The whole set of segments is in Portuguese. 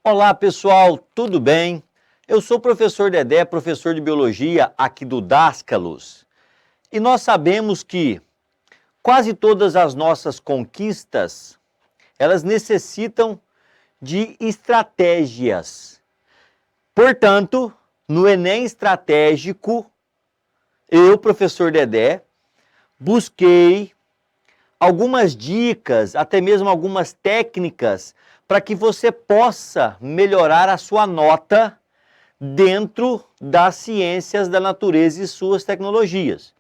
Olá pessoal, tudo bem? Eu sou o professor Dedé, professor de Biologia aqui do Dascalos. E nós sabemos que quase todas as nossas conquistas, elas necessitam de estratégias. Portanto, no Enem Estratégico, eu, professor Dedé, busquei algumas dicas, até mesmo algumas técnicas, para que você possa melhorar a sua nota dentro das ciências da natureza e suas tecnologias.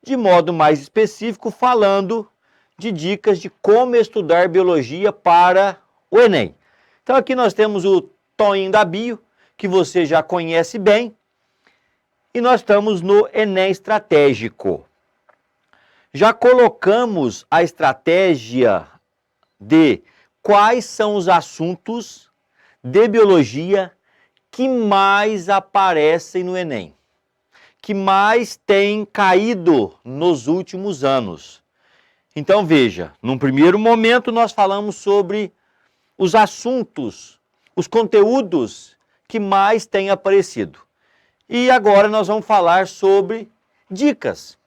De modo mais específico, falando de dicas de como estudar biologia para o Enem. Então aqui nós temos o Toninho da Bio, que você já conhece bem, e nós estamos no Enem Estratégico. Já colocamos a estratégia de quais são os assuntos de biologia que mais aparecem no Enem, que mais têm caído nos últimos anos. Então veja, num primeiro momento nós falamos sobre os assuntos, os conteúdos que mais têm aparecido. E agora nós vamos falar sobre dicas.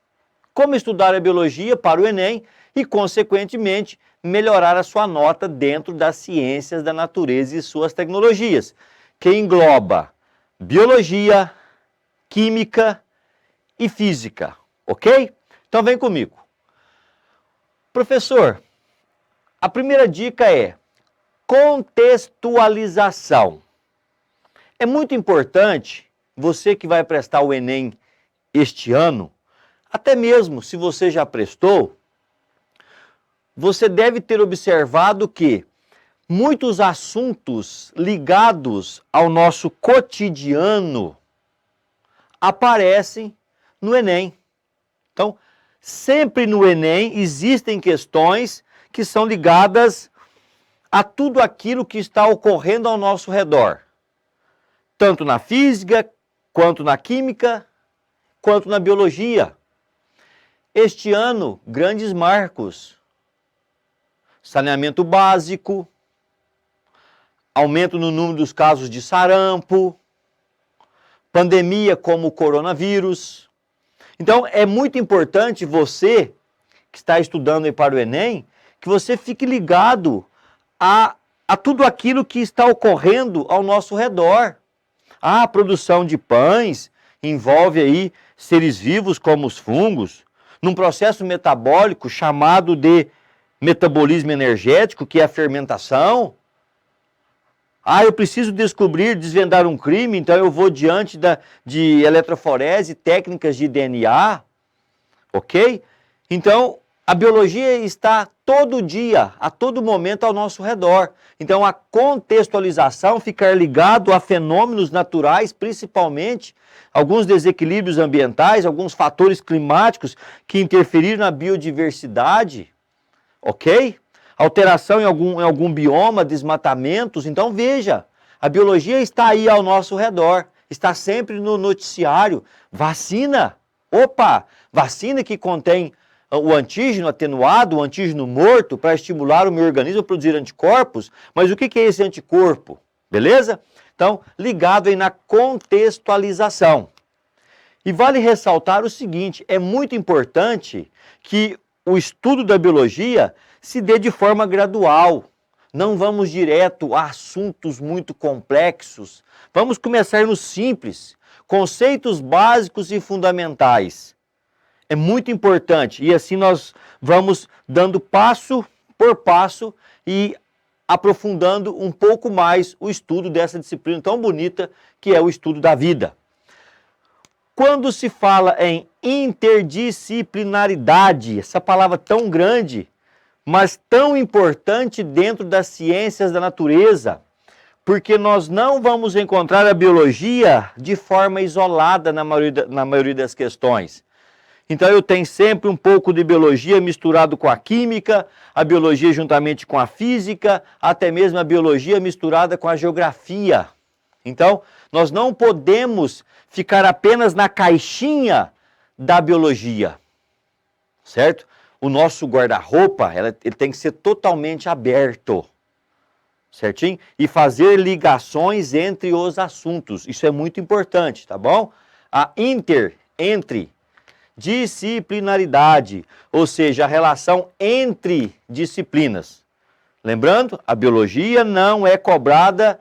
Como estudar a biologia para o Enem e, consequentemente, melhorar a sua nota dentro das ciências da natureza e suas tecnologias, que engloba biologia, química e física, ok? Então vem comigo. Professor, a primeira dica é contextualização. É muito importante, você que vai prestar o Enem este ano, até mesmo se você já prestou, você deve ter observado que muitos assuntos ligados ao nosso cotidiano aparecem no Enem. Então, sempre no Enem existem questões que são ligadas a tudo aquilo que está ocorrendo ao nosso redor, tanto na física, quanto na química, quanto na biologia. Este ano, grandes marcos: saneamento básico, aumento no número dos casos de sarampo, pandemia como o coronavírus. Então, é muito importante você, que está estudando para o Enem, que você fique ligado a tudo aquilo que está ocorrendo ao nosso redor. A produção de pães envolve aí seres vivos como os fungos, num processo metabólico chamado de metabolismo energético, que é a fermentação. Eu preciso desvendar um crime, então eu vou diante de eletroforese, técnicas de DNA, ok? Então, a biologia está todo dia, a todo momento ao nosso redor. Então, a contextualização, ficar ligado a fenômenos naturais, principalmente alguns desequilíbrios ambientais, alguns fatores climáticos que interferiram na biodiversidade, ok? Alteração em algum bioma, desmatamentos. Então veja, a biologia está aí ao nosso redor, está sempre no noticiário. Vacina, vacina que contém o antígeno atenuado, o antígeno morto, para estimular o meu organismo a produzir anticorpos. Mas o que é esse anticorpo? Beleza? Então, ligado aí na contextualização. E vale ressaltar o seguinte, é muito importante que o estudo da biologia se dê de forma gradual. Não vamos direto a assuntos muito complexos. Vamos começar no simples, conceitos básicos e fundamentais. É muito importante e assim nós vamos dando passo por passo e aprofundando um pouco mais o estudo dessa disciplina tão bonita que é o estudo da vida. Quando se fala em interdisciplinaridade, essa palavra tão grande, mas tão importante dentro das ciências da natureza, porque nós não vamos encontrar a biologia de forma isolada na maioria das questões. Então eu tenho sempre um pouco de biologia misturado com a química, a biologia juntamente com a física, até mesmo a biologia misturada com a geografia. Então, nós não podemos ficar apenas na caixinha da biologia, certo? O nosso guarda-roupa, ele tem que ser totalmente aberto. certinho? E fazer ligações entre os assuntos. Isso é muito importante, tá bom? A entre disciplinaridade, ou seja, a relação entre disciplinas. Lembrando, a biologia não é cobrada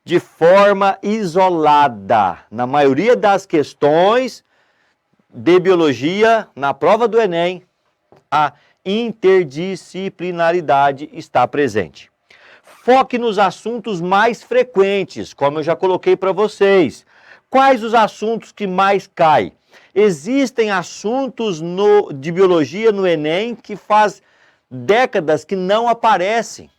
de forma isolada. Na maioria das questões de biologia, na prova do Enem, a interdisciplinaridade está presente. Foque nos assuntos mais frequentes, como eu já coloquei para vocês. Quais os assuntos que mais caem? Existem assuntos de biologia no Enem que faz décadas que não aparecem.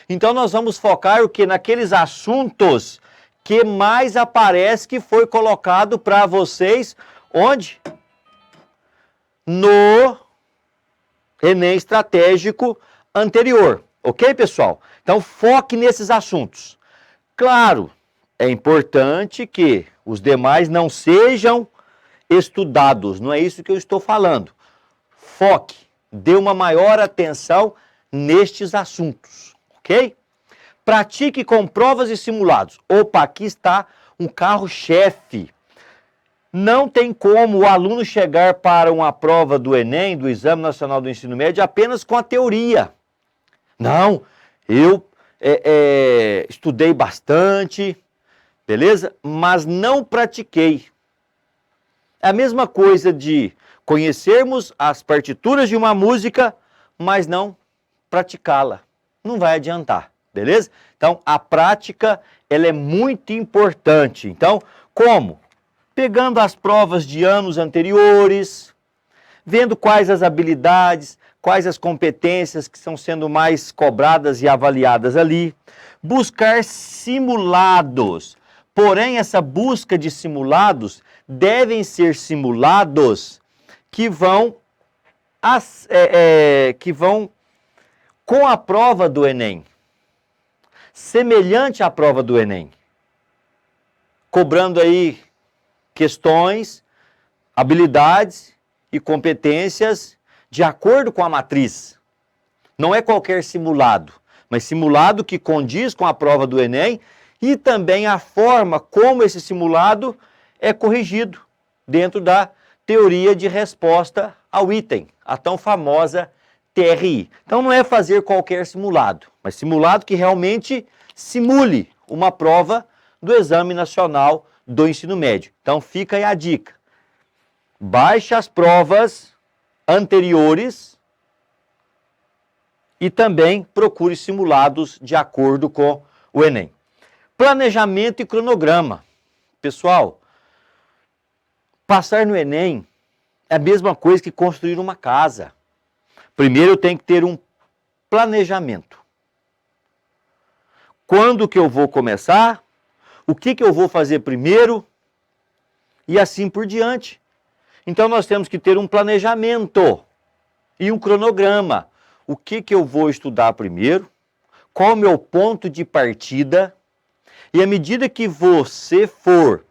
Então nós vamos focar o que? Naqueles assuntos que mais aparece, que foi colocado para vocês, onde? No Enem estratégico anterior. Ok, pessoal? Então foque nesses assuntos. Claro, é importante que os demais não sejam estudados, não é isso que eu estou falando. Foque, dê uma maior atenção nestes assuntos, ok? Pratique com provas e simulados. Opa, aqui está um carro-chefe. Não tem como o aluno chegar para uma prova do Enem, do Exame Nacional do Ensino Médio, apenas com a teoria. Não, eu estudei bastante, beleza? Mas não pratiquei. É a mesma coisa de conhecermos as partituras de uma música, mas não praticá-la. Não vai adiantar, beleza? Então, a prática, ela é muito importante. Então, como? Pegando as provas de anos anteriores, vendo quais as habilidades, quais as competências que estão sendo mais cobradas e avaliadas ali. Buscar simulados. Porém, essa busca de simulados devem ser simulados que vão com a prova do Enem, semelhante à prova do Enem, cobrando aí questões, habilidades e competências de acordo com a matriz. Não é qualquer simulado, mas simulado que condiz com a prova do Enem e também a forma como esse simulado é corrigido dentro da teoria de resposta ao item, a tão famosa TRI. Então não é fazer qualquer simulado, mas simulado que realmente simule uma prova do Exame Nacional do Ensino Médio. Então fica aí a dica. Baixe as provas anteriores e também procure simulados de acordo com o Enem. Planejamento e cronograma. Pessoal, passar no Enem é a mesma coisa que construir uma casa. Primeiro eu tenho que ter um planejamento. Quando que eu vou começar? O que eu vou fazer primeiro? E assim por diante. Então nós temos que ter um planejamento e um cronograma. O que eu vou estudar primeiro? Qual o meu ponto de partida? E à medida que você for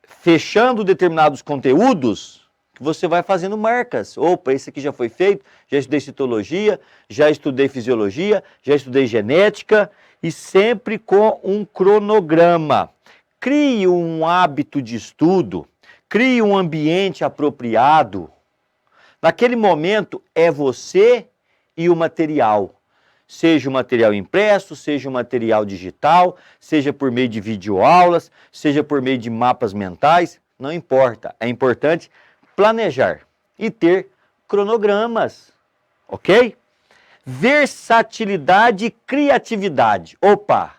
fechando determinados conteúdos, você vai fazendo marcas. Opa, esse aqui já foi feito, já estudei citologia, já estudei fisiologia, já estudei genética, e sempre com um cronograma. Crie um hábito de estudo, crie um ambiente apropriado. Naquele momento é você e o material. Seja o material impresso, seja o material digital, seja por meio de videoaulas, seja por meio de mapas mentais, não importa. É importante planejar e ter cronogramas, ok? Versatilidade e criatividade. Opa!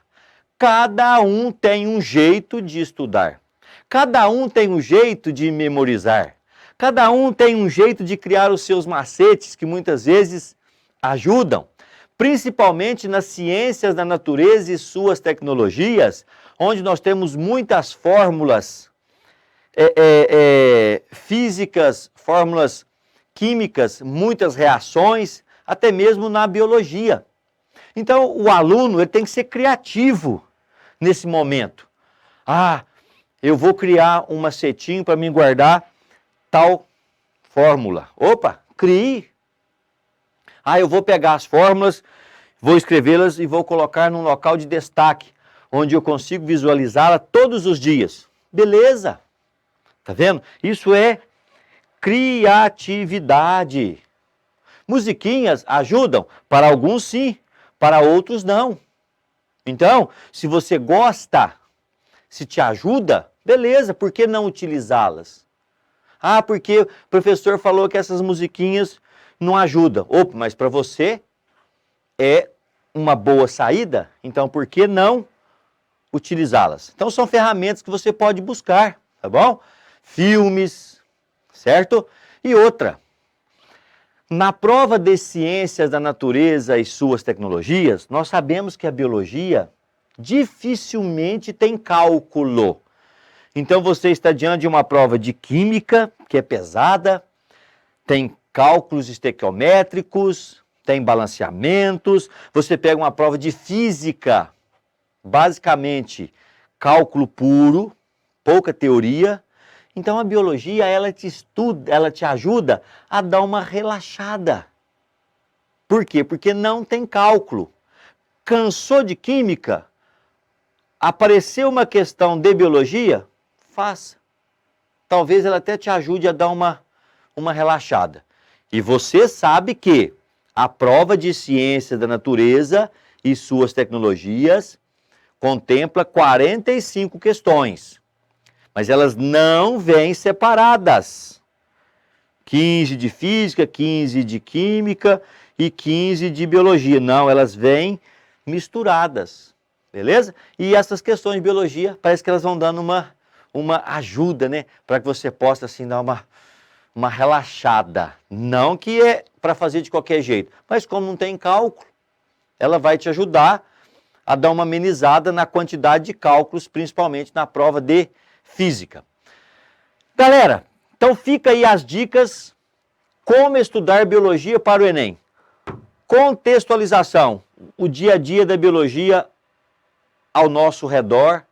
Cada um tem um jeito de estudar. Cada um tem um jeito de memorizar. Cada um tem um jeito de criar os seus macetes que muitas vezes ajudam. Principalmente nas ciências da natureza e suas tecnologias, onde nós temos muitas fórmulas físicas, fórmulas químicas, muitas reações, até mesmo na biologia. Então, o aluno ele tem que ser criativo nesse momento. Ah, eu vou criar um macetinho para me guardar tal fórmula. Opa, crie. Ah, eu vou pegar as fórmulas, Vou escrevê-las e vou colocar num local de destaque, onde eu consigo visualizá-la todos os dias. Beleza? Tá vendo? Isso é criatividade. Musiquinhas ajudam? Para alguns sim, para outros não. Então, se você gosta, se te ajuda, beleza, por que não utilizá-las? Ah, porque o professor falou que essas musiquinhas não ajudam. Opa, mas para você é uma boa saída, então por que não utilizá-las? Então são ferramentas que você pode buscar, tá bom? Filmes, certo? E outra, na prova de ciências da natureza e suas tecnologias, nós sabemos que a biologia dificilmente tem cálculo. Então você está diante de uma prova de química, que é pesada, tem cálculos estequiométricos, tem balanceamentos. Você pega uma prova de física, basicamente cálculo puro, pouca teoria. Então a biologia, ela te estuda, ela te ajuda a dar uma relaxada. Por quê? Porque não tem cálculo. Cansou de química? Apareceu uma questão de biologia? Faça. Talvez ela até te ajude a dar uma relaxada. E você sabe que a prova de ciência da natureza e suas tecnologias contempla 45 questões. Mas elas não vêm separadas. 15 de física, 15 de química e 15 de biologia. Não, elas vêm misturadas. Beleza? E essas questões de biologia, parece que elas vão dando uma ajuda, né? Para que você possa, assim, dar uma relaxada. Não que é para fazer de qualquer jeito, mas como não tem cálculo, ela vai te ajudar a dar uma amenizada na quantidade de cálculos, principalmente na prova de física. Galera, então fica aí as dicas como estudar biologia para o Enem. Contextualização, o dia a dia da biologia ao nosso redor,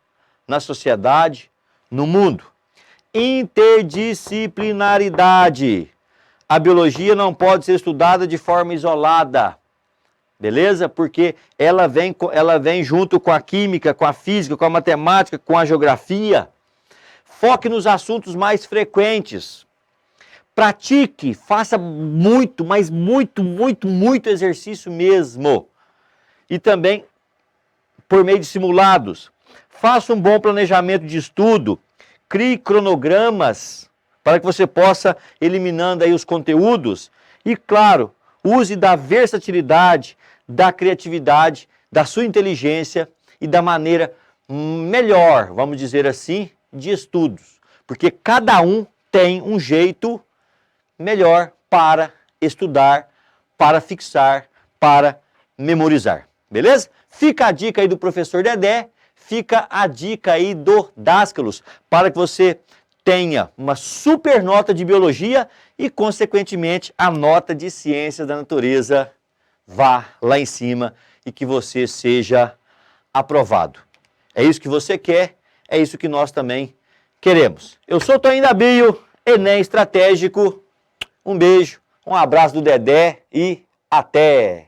na sociedade, no mundo. Interdisciplinaridade. A biologia não pode ser estudada de forma isolada, beleza? Porque ela vem junto com a química, com a física, com a matemática, com a geografia. Foque nos assuntos mais frequentes. Pratique, faça muito, mas muito exercício mesmo. E também por meio de simulados. Faça um bom planejamento de estudo. Crie cronogramas para que você possa eliminando aí os conteúdos. E, claro, use da versatilidade, da criatividade, da sua inteligência e da maneira melhor, vamos dizer assim, de estudos. Porque cada um tem um jeito melhor para estudar, para fixar, para memorizar. Beleza? Fica a dica aí do professor Dedé, fica a dica aí do Dascalos, para que você tenha uma super nota de biologia e, consequentemente, a nota de ciências da natureza vá lá em cima e que você seja aprovado. É isso que você quer, é isso que nós também queremos. Eu sou o Toninho da Bio, Enem Estratégico. Um beijo, um abraço do Dedé e até!